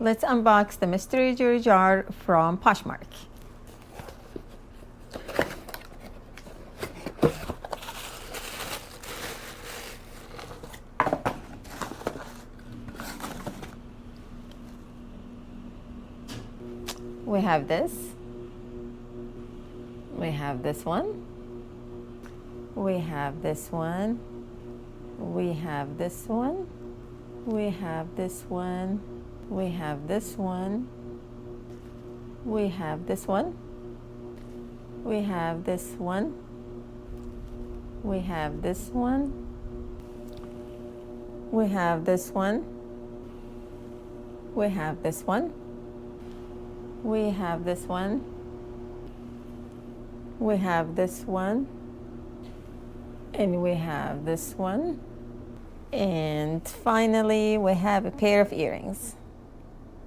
Let's unbox the mystery jewelry jar from Poshmark. We have this. We have this one. We have this one. We have this one. We have this one. We have this one. We have this one. We have this one. We have this one. We have this one. We have this one. We have this one. We have this one. And we have this one. And finally, we have a pair of earrings.